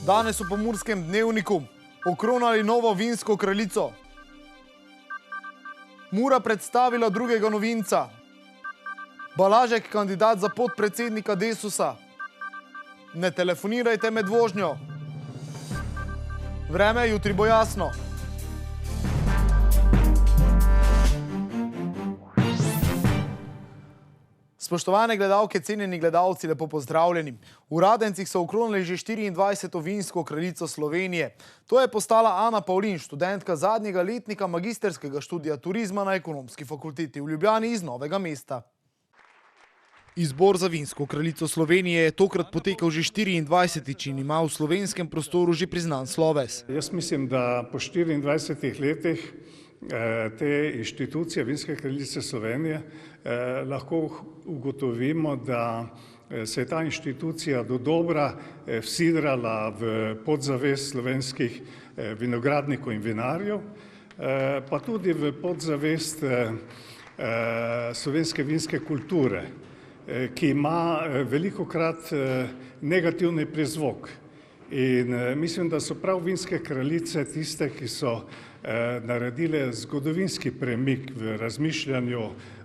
Danes v Pomurskem dnevniku okronali novo vinsko kraljico. Mura predstavila drugega novinca. Balažek kandidat za podpredsednika Desusa. Ne telefonirajte med vožnjo. Vreme jutri bo jasno. Spoštovane gledalke, cenjeni gledalci, lepo pozdravljeni. V Radencih so okronali že 24. vinsko kraljico Slovenije. To je postala Ana Pavlin, študentka zadnjega letnika magisterskega študija turizma na Ekonomski fakulteti v Ljubljani iz Novega mesta. Izbor za vinsko kraljico Slovenije je tokrat potekal že 24. in ima v slovenskem prostoru že priznan sloves. Jaz mislim, da po 24 letih te inštitucije Vinske kraljice Slovenije lahko ugotovimo, da se je ta inštitucija dodobra vsidrala v podzavest slovenskih vinogradnikov in vinarjev, pa tudi v podzavest slovenske vinske kulture, ki ima velikokrat negativni prizvok. In mislim, da so prav vinske kraljice tiste, ki so naredile zgodovinski premik v razmišljanju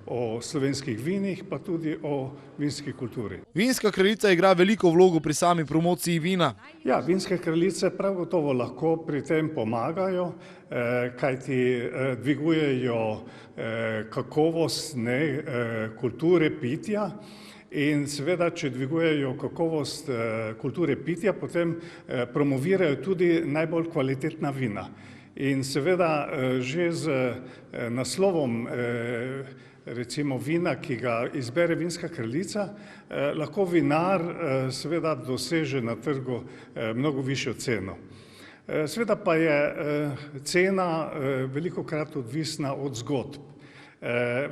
o slovenskih vinih, pa tudi o vinski kulturi. Vinska kraljica igra veliko vlogo pri sami promociji vina. Ja, vinske kraljice prav gotovo lahko pri tem pomagajo, kajti dvigujejo kakovost kulture pitja. In seveda, če dvigujejo kakovost kulture pitja, potem promovirajo tudi najbolj kvalitetna vina. In seveda že z naslovom recimo vina, ki ga izbere vinska kraljica, lahko vinar seveda doseže na trgu mnogo višjo ceno. Seveda pa je cena velikokrat odvisna od zgodb.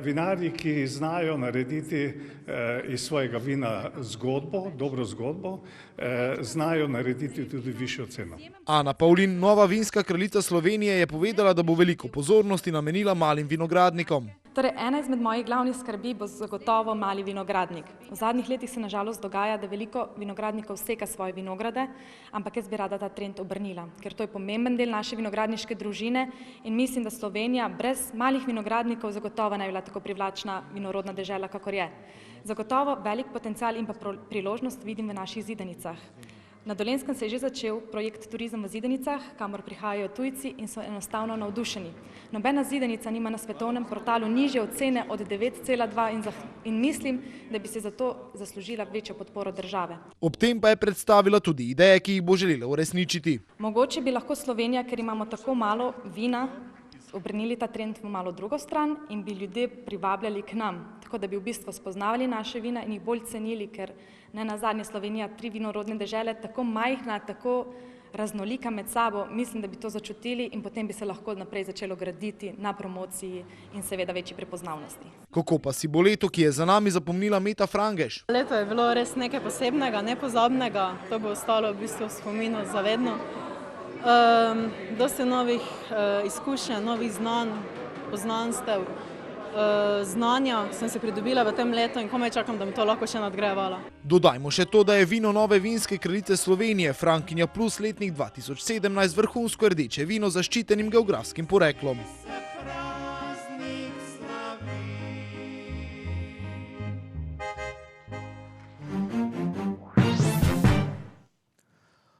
Vinarji, ki znajo narediti iz svojega vina zgodbo, dobro zgodbo, znajo narediti tudi višjo ceno. Ana Pavlin, nova vinska kraljica Slovenije, je povedala, da bo veliko pozornosti namenila malim vinogradnikom. Torej, ena izmed mojih glavnih skrbi bo zagotovo mali vinogradnik. V zadnjih letih se nažalost dogaja, da veliko vinogradnikov seka svoje vinograde, ampak jaz bi rada ta trend obrnila, ker to je pomemben del naše vinogradniške družine in mislim, da Slovenija brez malih vinogradnikov zagotovo ne bi bila tako privlačna vinorodna dežela, kakor je. Zagotovo velik potencial in pa priložnost vidim v naših zidanicah. Na Dolenjskem se je že začel projekt Turizem v zidanicah, kamor prihajajo tujci in so enostavno navdušeni. Nobena zidanica nima na svetovnem portalu nižje ocene od 9,2 in mislim, da bi se za to zaslužila večjo podporo države. Ob tem pa je predstavila tudi ideje, ki jih bo želela uresničiti. Mogoče bi lahko Slovenija, ker imamo tako malo vina, obrnili ta trend v malo drugo stran in bi ljudje privabljali k nam, tako da bi v bistvu spoznavali naše vina in jih bolj cenili, ker ne nazadnje Slovenija 3 vinorodne dežele, tako majhna, tako raznolika med sabo, mislim, da bi to začutili in potem bi se lahko naprej začelo graditi na promociji in seveda večji prepoznavnosti. Kako pa si bo leto, ki je za nami, zapomnila Meta Frangež? Leto je bilo res nekaj posebnega, nepozabnega, to bo ostalo v bistvu v spominu zavedno. Dosti novih izkušenj, novih znanj, poznanstev, znanja sem se pridobila v tem letu in komaj čakam, da mi to lahko še nadgrajevala. Dodajmo še to, da je vino nove vinske kraljice Slovenije, Frankinja Plus letnik 2017, vrhunsko rdeče vino z zaščitenim geografskim poreklom.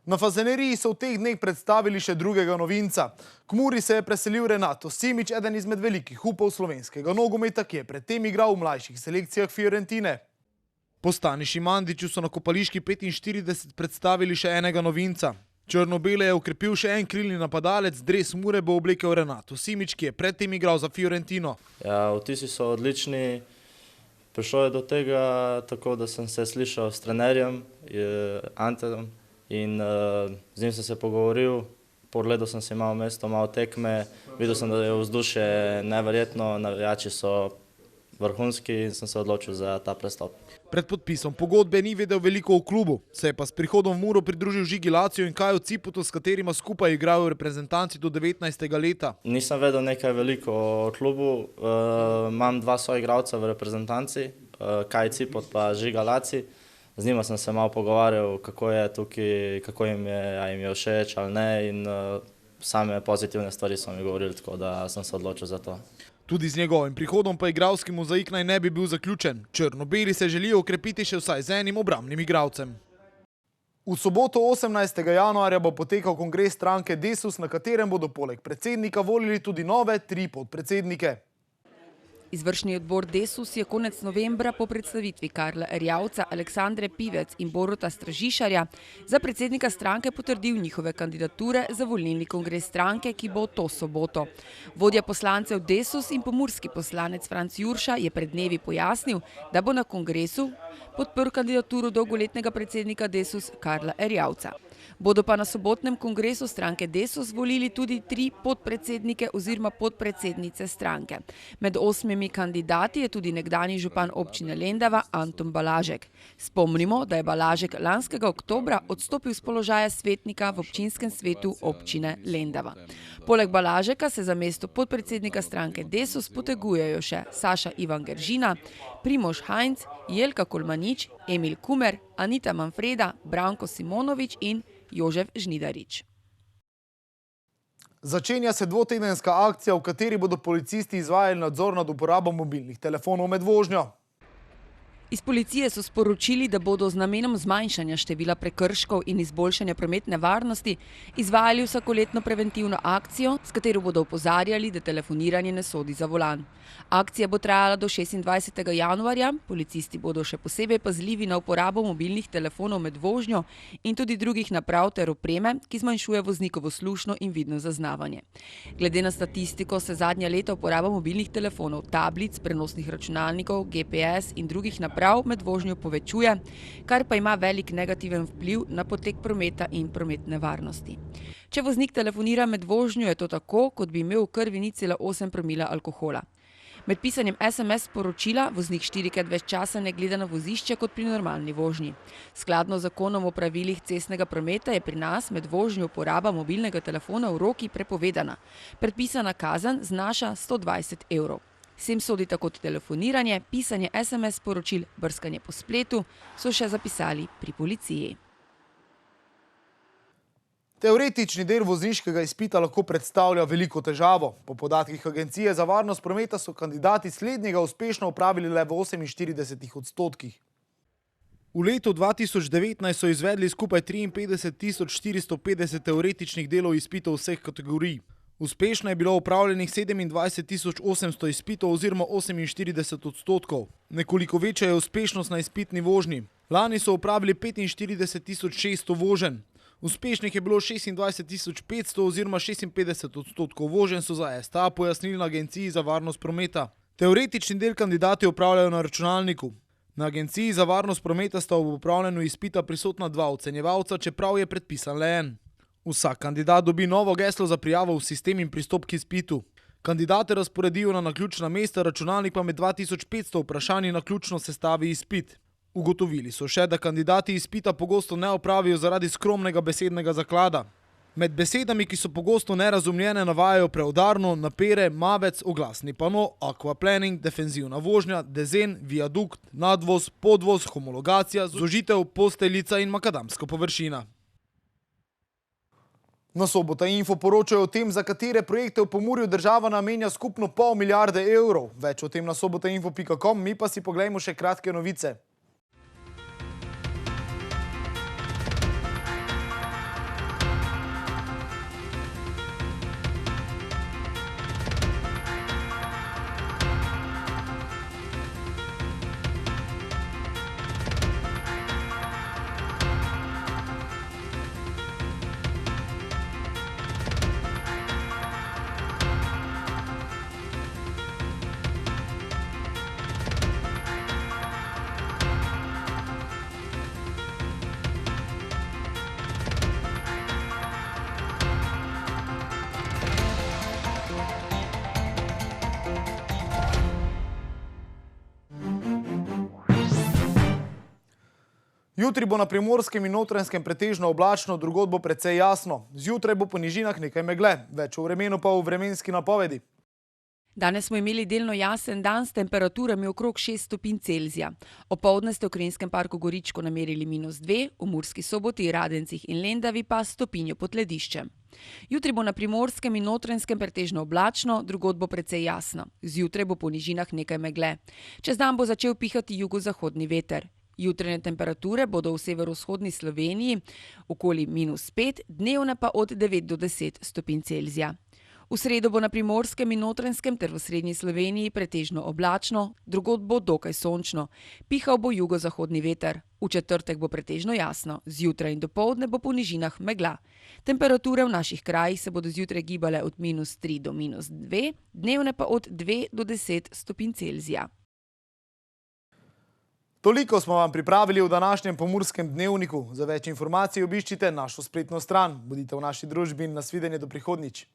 Na Fazaneriji so v teh dneh predstavili še drugega novinca. K Muri se je preselil Renato Simić, eden izmed velikih upov slovenskega nogometa, ki je predtem igral v mlajših selekcijah Fiorentine. Po Staniši Mandiću so na Kopališki 45 predstavili še enega novinca. Črno-bele je okrepil še en krilni napadalec, dres Mure bo oblekel Renato Simić, ki je predtem igral za Fiorentino. Ja, vtisi so odlični. Prišlo je do tega tako, da sem se slišal s trenerjem Antenom. In z njim sem se pogovoril, pogledal sem si malo mesto, malo tekme, videl sem, da je vzdušje neverjetno, navijači so vrhunski in sem se odločil za ta prestop. Pred podpisom pogodbe ni vedel veliko o klubu, se je pa s prihodom v Muro pridružil Žigi Lacijo in Kaju Ciputu, s katerima skupaj igrajo v reprezentanci do 19. leta. Nisem vedel nekaj veliko o klubu, imam 2 soigralca v reprezentanci, Kaj Ciput pa Žiga Laci. z njima sem se malo pogovarjal, kako je tukaj, kako jim je, a jim je všeč ali ne in same pozitivne stvari so mi govorili, tako da sem se odločil za to. Tudi z njegovim prihodom pa igralski mozaik naj ne bi bil zaključen. Črno-beli se želijo okrepiti še vsaj z enim obrambnim igralcem. V soboto 18. januarja bo potekal kongres stranke Desus, na katerem bodo poleg predsednika volili tudi nove 3 podpredsednike. Izvršni odbor Desus je konec novembra po predstavitvi Karla Erjavca, Aleksandre Pivec in Boruta Stražišarja za predsednika stranke potrdil njihove kandidature za volilni kongres stranke, ki bo to soboto. Vodja poslancev Desus in pomurski poslanec Franc Jurša je pred dnevi pojasnil, da bo na kongresu podprl kandidaturo dolgoletnega predsednika Desus Karla Erjavca. Bodo pa na sobotnem kongresu stranke Desus volili tudi 3 podpredsednike oziroma podpredsednice stranke. Med 8 kandidati je tudi nekdanji župan občine Lendava Anton Balažek. Spomnimo, da je Balažek lanskega oktobra odstopil z položaja svetnika v občinskem svetu občine Lendava. Poleg Balažeka se za mesto podpredsednika stranke Desus potegujejo še Saša Ivan Geržina, Primož Hajnc, Jelka Kolmanič, Emil Kumer, Anita Manfreda, Branko Simonovič in Jožef Žnidarič. Začenja se dvotedenska akcija, v kateri bodo policisti izvajali nadzor nad uporabo mobilnih telefonov med vožnjo. Iz policije so sporočili, da bodo z namenom zmanjšanja števila prekrškov in izboljšanja prometne varnosti izvajali vsakoletno preventivno akcijo, s katero bodo opozarjali, da telefoniranje ne sodi za volan. Akcija bo trajala do 26. januarja, policisti bodo še posebej pazljivi na uporabo mobilnih telefonov med vožnjo in tudi drugih naprav ter opreme, ki zmanjšuje voznikovo slušno in vidno zaznavanje. Glede na statistiko se zadnja leta uporaba mobilnih telefonov, tablic, prenosnih računalnikov, GPS in drugih naprav med vožnjo povečuje, kar pa ima velik negativen vpliv na potek prometa in prometne varnosti. Če voznik telefonira med vožnjo, je to tako, kot bi imel v krvi 0,8 promila alkohola. Med pisanjem SMS sporočila voznik 4-krat več časa ne gleda na vozišče kot pri normalni vožnji. Skladno z zakonom o pravilih cestnega prometa je pri nas med vožnjo uporaba mobilnega telefona v roki prepovedana. Predpisana kazen znaša 120 evrov. Sem sodi tako telefoniranje, pisanje SMS sporočil, brskanje po spletu, so še zapisali pri policiji. Teoretični del vozniškega izpita lahko predstavlja veliko težavo. Po podatkih Agencije za varnost prometa so kandidati slednjega uspešno opravili le v 48%. V letu 2019 so izvedli skupaj 53.450 teoretičnih delov izpitov vseh kategorij. Uspešno je bilo opravljenih 27.800 izpitov oziroma 48%. Nekoliko večja je uspešnost na izpitni vožnji. Lani so opravili 45.600 voženj. Uspešnih je bilo 26.500 oziroma 56% voženj, so za STA pojasnili na Agenciji za varnost prometa. Teoretični del kandidati opravljajo na računalniku. Na Agenciji za varnost prometa sta v opravljanju izpita prisotna 2 ocenjevalca, čeprav je predpisan le en. Vsak kandidat dobi novo geslo za prijavo v sistem in pristop k izpitu. Kandidate razporedijo na naključna mesta, računalnik pa med 2500 vprašanji naključno sestavi izpit. Ugotovili so še, da kandidati izpita pogosto ne opravijo zaradi skromnega besednega zaklada. Med besedami, ki so pogosto nerazumljene, navajajo preudarno, napere, mavec, oglasni pano, aquaplaning, defenzivna vožnja, dezen, viadukt, nadvoz, podvoz, homologacija, zožitev, posteljica in makadamska površina. Na Sobota Info poročajo o tem, za katere projekte v Pomurju država namenja skupno 0,5 milijarde evrov. Več o tem na sobotainfo.com, mi pa si poglejmo še kratke novice. Jutri bo na Primorskem in Notranjskem pretežno oblačno, drugod bo precej jasno. Zjutraj bo po nižinah nekaj megle, več o vremenu pa v vremenski napovedi. Danes smo imeli delno jasen dan s temperaturami okrog 6 stopinj Celzija. Opoldne ste v Krajinskem parku Goričko namerili -2, v Murski Soboti, Radencih in Lendavi pa stopinjo pod lediščem. Jutri bo na Primorskem in Notranjskem pretežno oblačno, drugod bo precej jasno. Zjutraj bo po nižinah nekaj megle. Čez dan bo začel pihati jugozahodni veter. Jutranje temperature bodo v severovzhodni Sloveniji okoli -5, dnevne pa od 9 do 10 stopinj Celzija. V sredo bo na Primorskem in Notranjskem ter v srednji Sloveniji pretežno oblačno, drugod bo dokaj sončno. Pihal bo jugozahodni veter. V četrtek bo pretežno jasno, zjutraj in dopoldne bo po nižinah megla. Temperature v naših krajih se bodo zjutraj gibale od -3 do -2, dnevne pa od 2 do 10 stopinj Celzija. Toliko smo vam pripravili v današnjem Pomurskem dnevniku. Za več informacij obiščite našo spletno stran. Bodite v naši družbi in nasvidenje do prihodnjič.